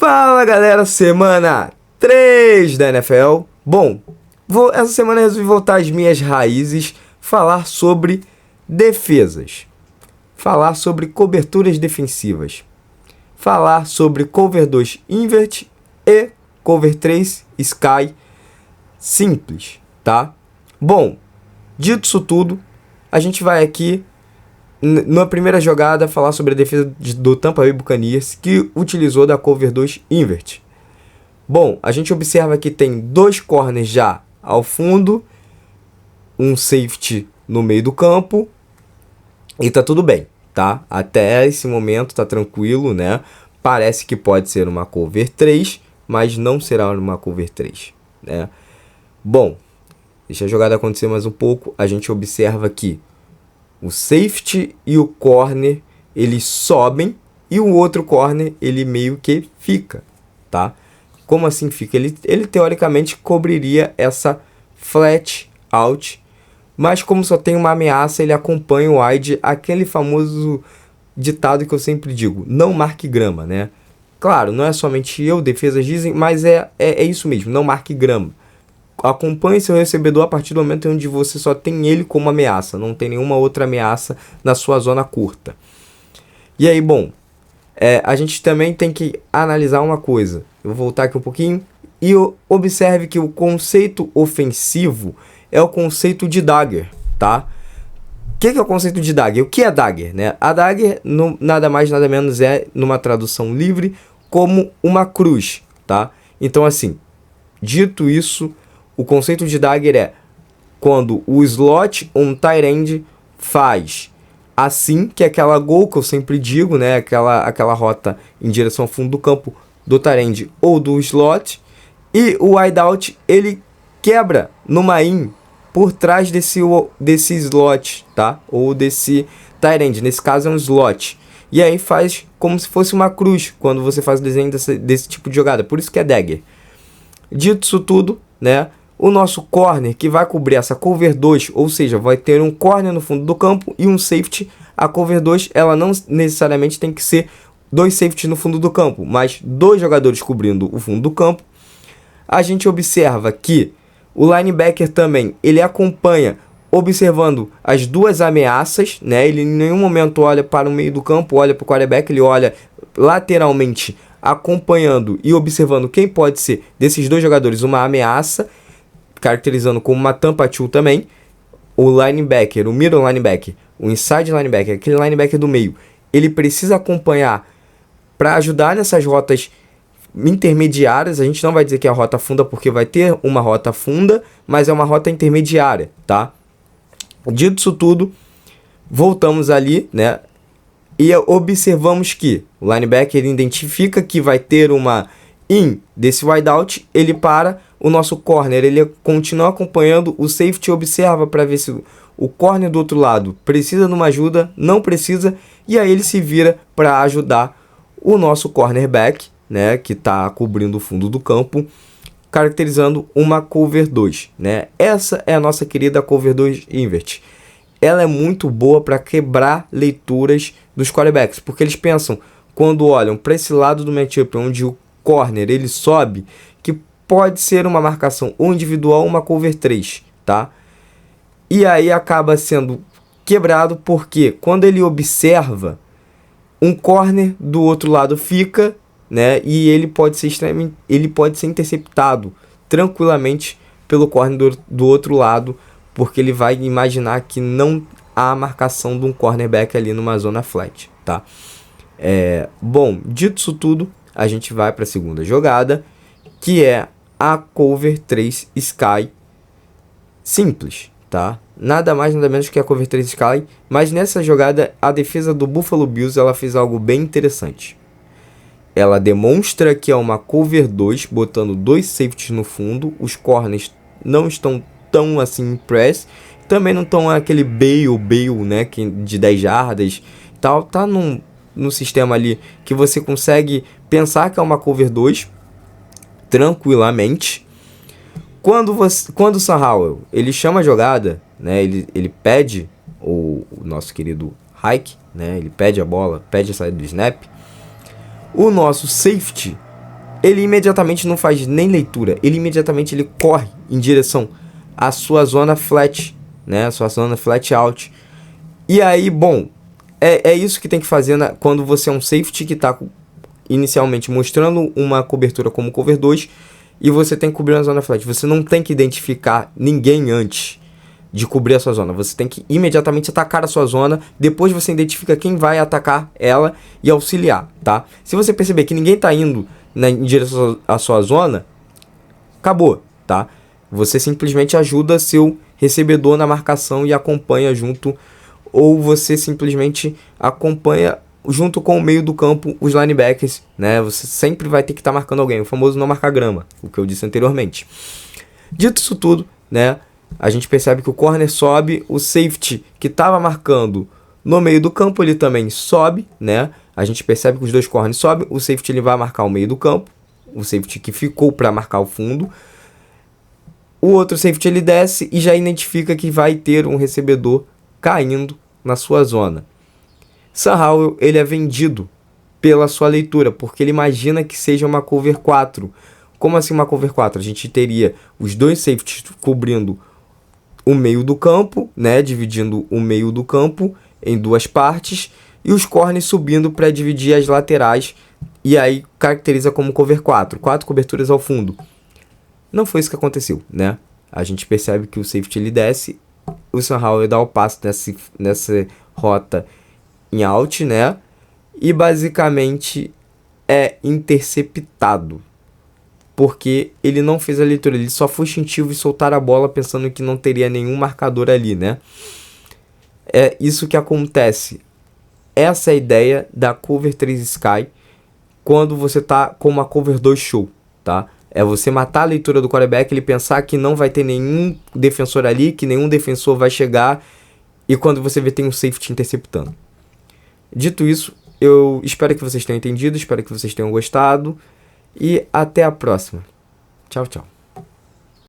Fala galera, semana 3 da NFL. Bom, essa semana eu resolvi voltar às minhas raízes, falar sobre defesas, falar sobre coberturas defensivas, falar sobre cover 2 invert e cover 3 sky simples, tá? Bom, dito isso tudo, a gente vai aqui na primeira jogada falar sobre a defesa do Tampa Bay Buccaneers, que utilizou da cover 2 invert. Bom, a gente observa que tem dois corners já ao fundo, um safety no meio do campo, e tá tudo bem, tá? Até esse momento tá tranquilo, né? Parece que pode ser uma cover 3, mas não será uma cover 3, né? Bom, deixa a jogada acontecer mais um pouco. A gente observa que o safety e o corner, eles sobem, e o outro corner, ele meio que fica, tá? Como assim fica? Ele teoricamente cobriria essa flat out, mas como só tem uma ameaça, ele acompanha o wide, aquele famoso ditado que eu sempre digo, não marque grama, né? Claro, não é somente eu, defesas dizem, mas é isso mesmo, não marque grama. Acompanhe seu recebedor a partir do momento onde você só tem ele como ameaça, não tem nenhuma outra ameaça na sua zona curta. E aí, bom, a gente também tem que analisar uma coisa. Eu vou voltar aqui um pouquinho e observe que o conceito ofensivo é o conceito de dagger, tá? O que é o conceito de dagger? O que é dagger, né? A dagger nada mais nada menos é, numa tradução livre, como uma cruz, tá? Então assim, dito isso, o conceito de dagger é quando o slot ou um tight end faz assim, que é aquela goal que eu sempre digo, né? Aquela rota em direção ao fundo do campo do tight end ou do slot, e o wideout ele quebra numa in por trás desse slot, tá? Ou desse tight end, nesse caso é um slot. E aí faz como se fosse uma cruz quando você faz o desenho desse tipo de jogada, por isso que é dagger. Dito isso tudo, né? O nosso corner que vai cobrir essa cover 2, ou seja, vai ter um corner no fundo do campo e um safety. A cover 2, ela não necessariamente tem que ser dois safeties no fundo do campo, mas dois jogadores cobrindo o fundo do campo. A gente observa que o linebacker também, ele acompanha observando as duas ameaças, né? Ele em nenhum momento olha para o meio do campo, olha para o quarterback, ele olha lateralmente acompanhando e observando quem pode ser desses dois jogadores uma ameaça, caracterizando como uma tampa two também. O linebacker, o middle linebacker, o inside linebacker, aquele linebacker do meio, ele precisa acompanhar para ajudar nessas rotas intermediárias. A gente não vai dizer que é a rota funda, porque vai ter uma rota funda, mas é uma rota intermediária, tá? Dito isso tudo, voltamos ali, né? E observamos que o linebacker ele identifica que vai ter uma in desse wideout, ele para. O nosso corner, ele continua acompanhando, o safety observa para ver se o corner do outro lado precisa de uma ajuda, não precisa, e aí ele se vira para ajudar o nosso cornerback, né, que está cobrindo o fundo do campo, caracterizando uma cover 2, né? Essa é a nossa querida cover 2 invert. Ela é muito boa para quebrar leituras dos quarterbacks, porque eles pensam, quando olham para esse lado do matchup, onde o corner ele sobe, que pode ser uma marcação ou individual ou uma cover 3, tá? E aí acaba sendo quebrado porque quando ele observa, um corner do outro lado fica, né? E ele pode ser interceptado tranquilamente pelo corner do outro lado, porque ele vai imaginar que não há marcação de um cornerback ali numa zona flat, tá? Bom, dito isso tudo, a gente vai para a segunda jogada, que é a cover 3 sky simples, tá? Nada mais, nada menos que a cover 3 sky, mas nessa jogada a defesa do Buffalo Bills ela fez algo bem interessante. Ela demonstra que é uma cover 2, botando dois safeties no fundo, os corners não estão tão assim press, também não estão aquele bail, né, de 10 jardas, tal, tá no sistema ali que você consegue pensar que é uma cover 2 tranquilamente. Quando o Sam Howell ele chama a jogada, né, ele pede o nosso querido hike, né, ele pede a bola, pede a saída do snap, o nosso safety ele imediatamente não faz nem leitura, ele imediatamente ele corre em direção à sua zona flat, né, a sua zona flat out. E aí, bom, é isso que tem que fazer quando você é um safety que está inicialmente mostrando uma cobertura como cover 2 e você tem que cobrir uma zona flat. Você não tem que identificar ninguém antes de cobrir a sua zona. Você tem que imediatamente atacar a sua zona, depois você identifica quem vai atacar ela e auxiliar, tá? Se você perceber que ninguém está indo em direção à sua zona, acabou, tá? Você simplesmente ajuda seu recebedor na marcação e acompanha junto, ou você simplesmente acompanha junto com o meio do campo os linebackers, né? Você sempre vai ter que estar marcando alguém, o famoso não marcar grama, o que eu disse anteriormente. Dito isso tudo, né? A gente percebe que o corner sobe, o safety que estava marcando no meio do campo, ele também sobe, né? A gente percebe que os dois corners sobem, o safety ele vai marcar o meio do campo, o safety que ficou para marcar o fundo. O outro safety ele desce e já identifica que vai ter um recebedor caindo na sua zona. Sam Howell ele é vendido pela sua leitura, porque ele imagina que seja uma cover 4. Como assim uma cover 4? A gente teria os dois safeties cobrindo o meio do campo, né, dividindo o meio do campo em duas partes, e os corners subindo para dividir as laterais, e aí caracteriza como cover 4, 4 coberturas ao fundo. Não foi isso que aconteceu, né? A gente percebe que o safety ele desce, o Sam Howell dá o passo nessa rota em out, né? E basicamente é interceptado, porque ele não fez a leitura, ele só foi instintivo e soltar a bola pensando que não teria nenhum marcador ali, né? É isso que acontece. Essa é a ideia da cover 3 Sky quando você tá com uma cover 2 show, tá? É você matar a leitura do quarterback, ele pensar que não vai ter nenhum defensor ali, que nenhum defensor vai chegar, e quando você vê tem um safety interceptando. Dito isso, eu espero que vocês tenham entendido, espero que vocês tenham gostado, e até a próxima. Tchau, tchau.